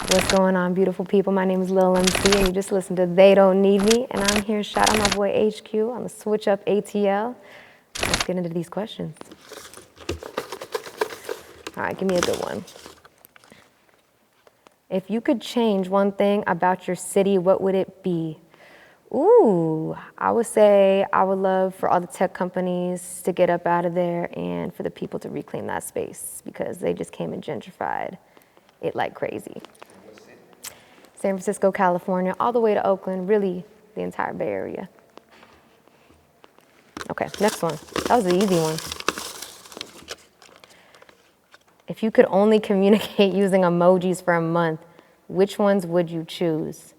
What's going on, beautiful people? My name is Lil MC, and you just listened to They Don't Need Me, and I'm here. Shout out my boy HQ on the SwitchUp ATL. Let's get into these questions. All right, give me a good one. If you could change one thing about your city, what would it be? Ooh, I would say I would love for all the tech companies to get up out of there and for the people to reclaim that space because they just came and gentrified it like crazy. San Francisco, California, all the way to Oakland, really the entire Bay Area. Okay, next one. That was an easy one. If you could only communicate using emojis for a month, which ones would you choose?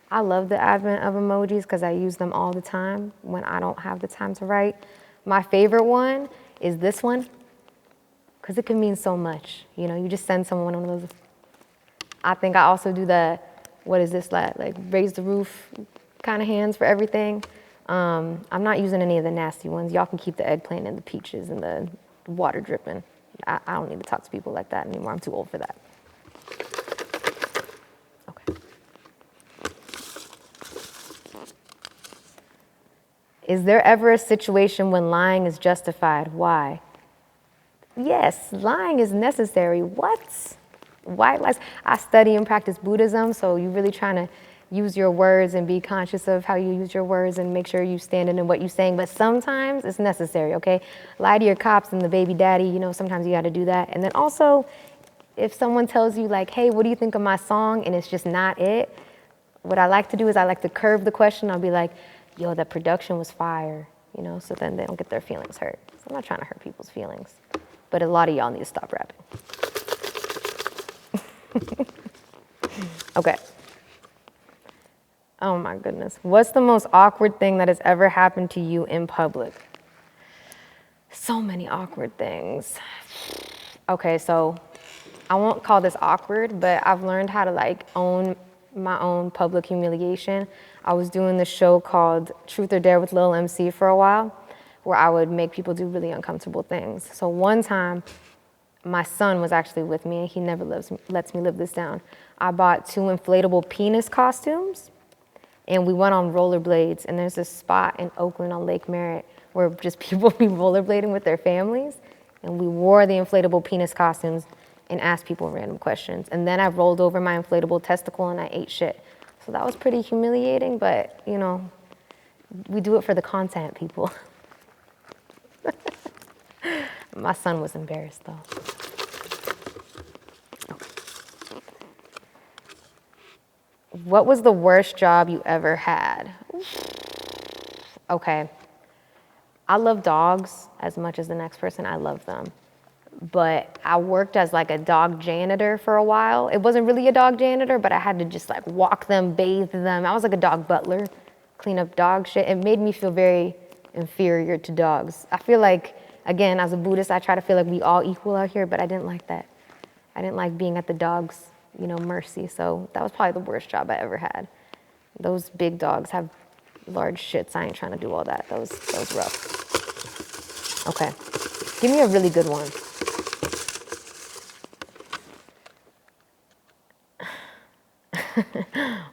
I love the advent of emojis because I use them all the time when I don't have the time to write. My favorite one is this one because it can mean so much. You know, you just send someone one of those. I think I also do the, what is this, like raise the roof kind of hands for everything. I'm not using any of the nasty ones. Y'all can keep the eggplant and the peaches and the water dripping. I don't need to talk to people like that anymore. I'm too old for that. Okay. Is there ever a situation when lying is justified? Why? Yes, lying is necessary. What? White lies. I study and practice Buddhism, so you're really trying to use your words and be conscious of how you use your words and make sure you stand in what you're saying. But sometimes it's necessary, okay? Lie to your cops and the baby daddy, you know, sometimes you got to do that. And then also, if someone tells you like, hey, what do you think of my song? And it's just not it. What I like to do is I like to curve the question. I'll be like, yo, the production was fire, you know, so then they don't get their feelings hurt. So I'm not trying to hurt people's feelings. But a lot of y'all need to stop rapping. Okay. Oh my goodness. What's the most awkward thing that has ever happened to you in public? So many awkward things. Okay, so I won't call this awkward, but I've learned how to like own my own public humiliation. I was doing this show called Truth or Dare with Lil MC for a while, where I would make people do really uncomfortable things. So one time, my son was actually with me, and he never lets me live this down. I bought 2 inflatable penis costumes, and we went on rollerblades, and there's this spot in Oakland on Lake Merritt where just people be rollerblading with their families, and we wore the inflatable penis costumes and asked people random questions. And then I rolled over my inflatable testicle and I ate shit. So that was pretty humiliating, but you know, we do it for the content, people. My son was embarrassed though. Okay. What was the worst job you ever had? Okay. I love dogs as much as the next person. I love them. But I worked as like a dog janitor for a while. It wasn't really a dog janitor, but I had to just like walk them, bathe them. I was like a dog butler, clean up dog shit. It made me feel very inferior to dogs. I feel like, again, as a Buddhist, I try to feel like we all equal out here, but I didn't like that. I didn't like being at the dog's, you know, mercy. So that was probably the worst job I ever had. Those big dogs have large shits. I ain't trying to do all that. That was rough. Okay, give me a really good one.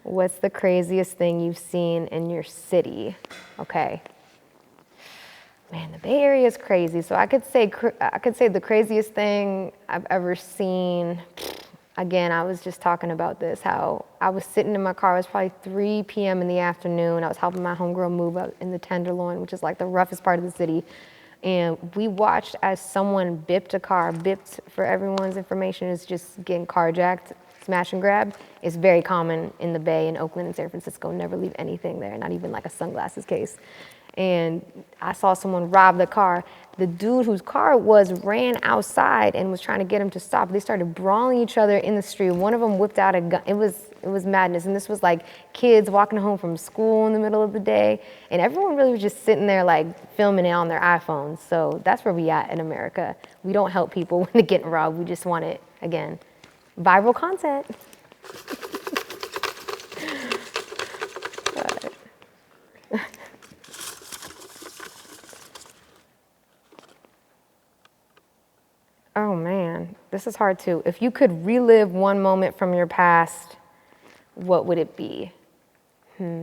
What's the craziest thing you've seen in your city? Okay. Man, the Bay Area is crazy. So I could say the craziest thing I've ever seen. Again, I was just talking about this, how I was sitting in my car. It was probably 3 p.m. in the afternoon. I was helping my homegirl move up in the Tenderloin, which is like the roughest part of the city. And we watched as someone bipped a car. Bipped, for everyone's information, is just getting carjacked, smash and grab. It's very common in the Bay, in Oakland and San Francisco. Never leave anything there, not even like a sunglasses case. And I saw someone rob the car. The dude whose car it was ran outside and was trying to get him to stop. They started brawling each other in the street. One of them whipped out a gun. It was madness. And this was like kids walking home from school in the middle of the day. And everyone really was just sitting there like filming it on their iPhones. So that's where we at in America. We don't help people when they're getting robbed. We just want it, again, viral content. Oh man, This is hard too. If you could relive one moment from your past, what would it be? Okay,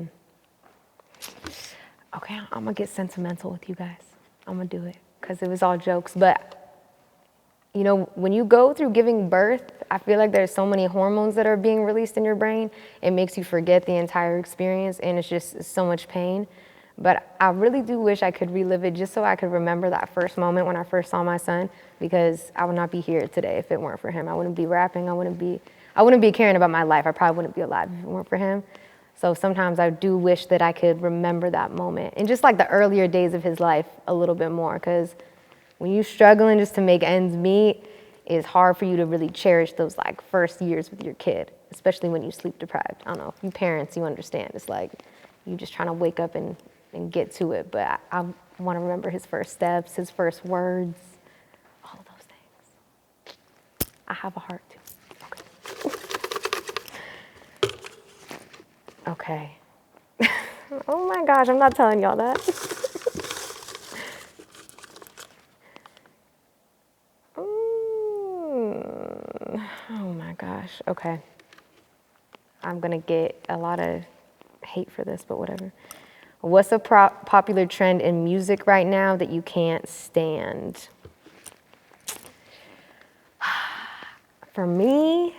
I'm gonna get sentimental with you guys. I'm gonna do it because it was all jokes. But you know, when you go through giving birth, I feel like there's so many hormones that are being released in your brain. It makes you forget the entire experience, and it's so much pain. But I really do wish I could relive it just so I could remember that first moment when I first saw my son, because I would not be here today if it weren't for him. I wouldn't be rapping. I wouldn't be caring about my life. I probably wouldn't be alive if it weren't for him. So sometimes I do wish that I could remember that moment and just like the earlier days of his life a little bit more, because when you're struggling just to make ends meet, it's hard for you to really cherish those like first years with your kid, especially when you sleep deprived. I don't know, you parents, you understand. It's like you just trying to wake up and get to it. But I want to remember his first steps, his first words, all of those things. I have a heart too. Okay. Oh my gosh, I'm not telling y'all that. Oh my gosh, okay. I'm gonna get a lot of hate for this, but whatever. What's a popular trend in music right now that you can't stand? For me,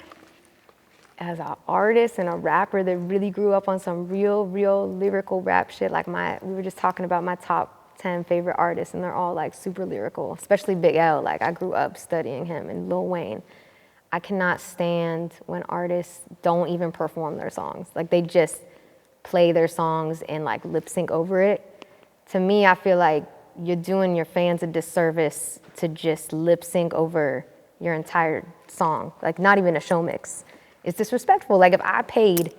as an artist and a rapper that really grew up on some real lyrical rap shit, like we were just talking about my top 10 favorite artists, and they're all like super lyrical, especially Big L. Like I grew up studying him, and Lil Wayne. I cannot stand when artists don't even perform their songs. Like they just play their songs and like lip sync over it. To me, I feel like you're doing your fans a disservice to just lip sync over your entire song, like not even a show mix. It's disrespectful. Like if I paid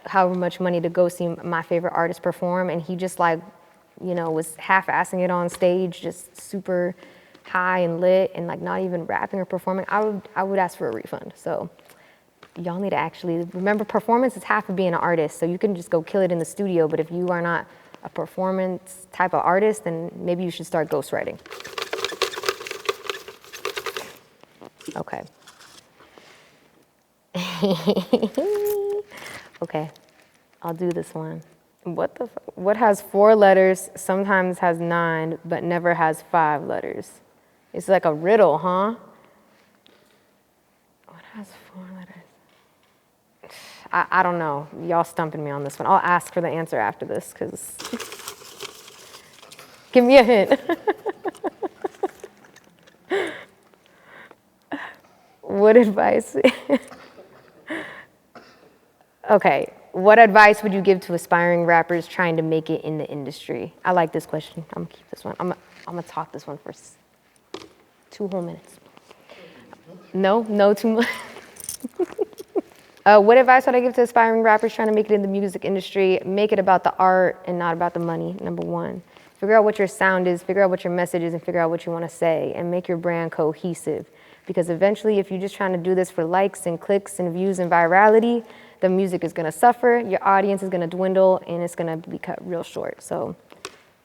however much money to go see my favorite artist perform and he just like, you know, was half-assing it on stage, just super high and lit and like not even rapping or performing, I would ask for a refund. So y'all need to actually remember, performance is half of being an artist. So you can just go kill it in the studio, but if you are not a performance type of artist, then maybe you should start ghostwriting. Okay. Okay, I'll do this one. What has 4 letters, sometimes has 9, but never has 5 letters? It's like a riddle, huh? What has 4 letters? I don't know. Y'all stumping me on this one. I'll ask for the answer after this, because give me a hint. What advice? Okay, what advice would you give to aspiring rappers trying to make it in the industry? I like this question. I'm gonna keep this one. I'm gonna talk this one for 2 whole minutes. No, too much. What advice would I give to aspiring rappers trying to make it in the music industry? Make it about the art and not about the money, number 1. Figure out what your sound is, figure out what your message is, and figure out what you want to say, and make your brand cohesive. Because eventually, if you're just trying to do this for likes and clicks and views and virality, the music is going to suffer, your audience is going to dwindle, and it's going to be cut real short. So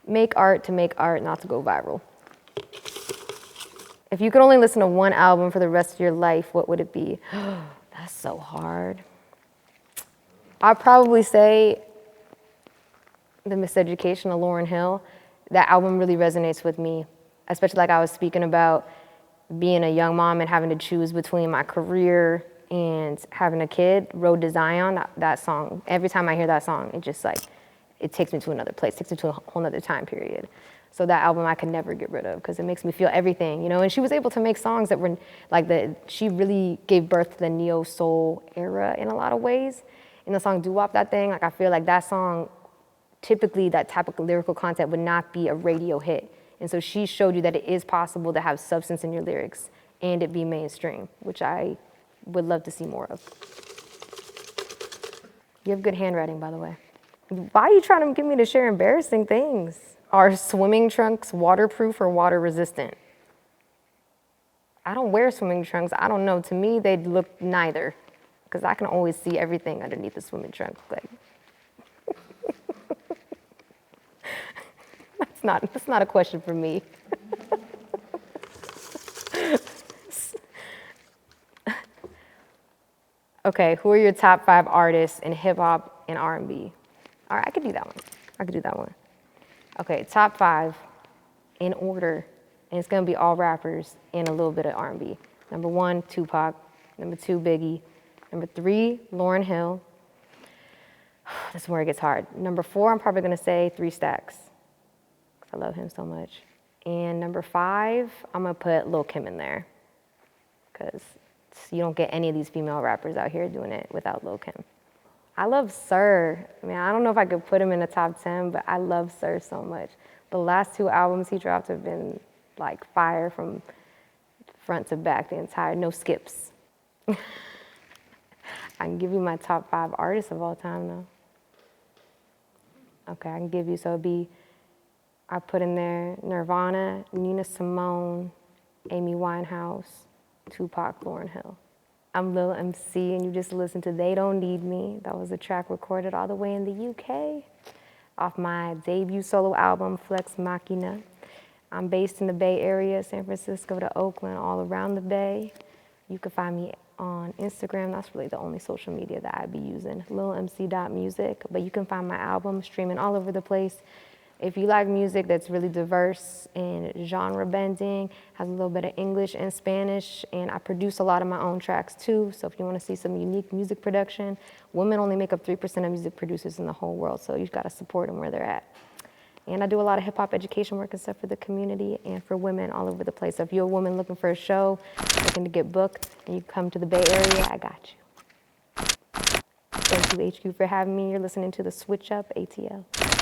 make art to make art, not to go viral. If you could only listen to one album for the rest of your life, what would it be? That's so hard. I'd probably say The Miseducation of Lauryn Hill. That album really resonates with me, especially like I was speaking about being a young mom and having to choose between my career and having a kid. Road to Zion, that song, every time I hear that song, it just like, it takes me to another place, takes me to a whole nother time period. So that album I could never get rid of because it makes me feel everything, you know? And she was able to make songs that were like she really gave birth to the neo-soul era in a lot of ways. In the song Doo-Wop That Thing, like I feel like that song, typically that type of lyrical content would not be a radio hit. And so she showed you that it is possible to have substance in your lyrics and it be mainstream, which I would love to see more of. You have good handwriting, by the way. Why are you trying to get me to share embarrassing things? Are swimming trunks waterproof or water resistant? I don't wear swimming trunks. I don't know. To me, they'd look neither, because I can always see everything underneath the swimming trunk. Like, that's not a question for me. Okay, who are your top 5 artists in hip hop and R&B? All right, I could do that one. I could do that one. Okay, top 5 in order, and it's gonna be all rappers and a little bit of R&B. Number 1, Tupac. Number 2, Biggie. Number 3, Lauryn Hill. This is where it gets hard. Number 4, I'm probably gonna say 3 Stacks. I love him so much. And number 5, I'm gonna put Lil' Kim in there, because you don't get any of these female rappers out here doing it without Lil' Kim. I love Sir. I mean, I don't know if I could put him in the top 10, but I love Sir so much. The last 2 albums he dropped have been like fire from front to back, the entire, no skips. I can give you my top 5 artists of all time though. Okay, I can give you, so it'd be, I put in there Nirvana, Nina Simone, Amy Winehouse, Tupac, Lauryn Hill. I'm Lil MC, and you just listened to They Don't Need Me. That was a track recorded all the way in the UK off my debut solo album, Flex Machina. I'm based in the Bay Area, San Francisco to Oakland, all around the Bay. You can find me on Instagram. That's really the only social media that I'd be using, lilmc.music. But you can find my album streaming all over the place. If you like music that's really diverse and genre bending, has a little bit of English and Spanish, and I produce a lot of my own tracks too, so if you want to see some unique music production, women only make up 3% of music producers in the whole world, so you've got to support them where they're at. And I do a lot of hip hop education work and stuff for the community and for women all over the place. So if you're a woman looking for a show, looking to get booked, and you come to the Bay Area, I got you. Thank you, HQ, for having me. You're listening to the SwitchUp ATL.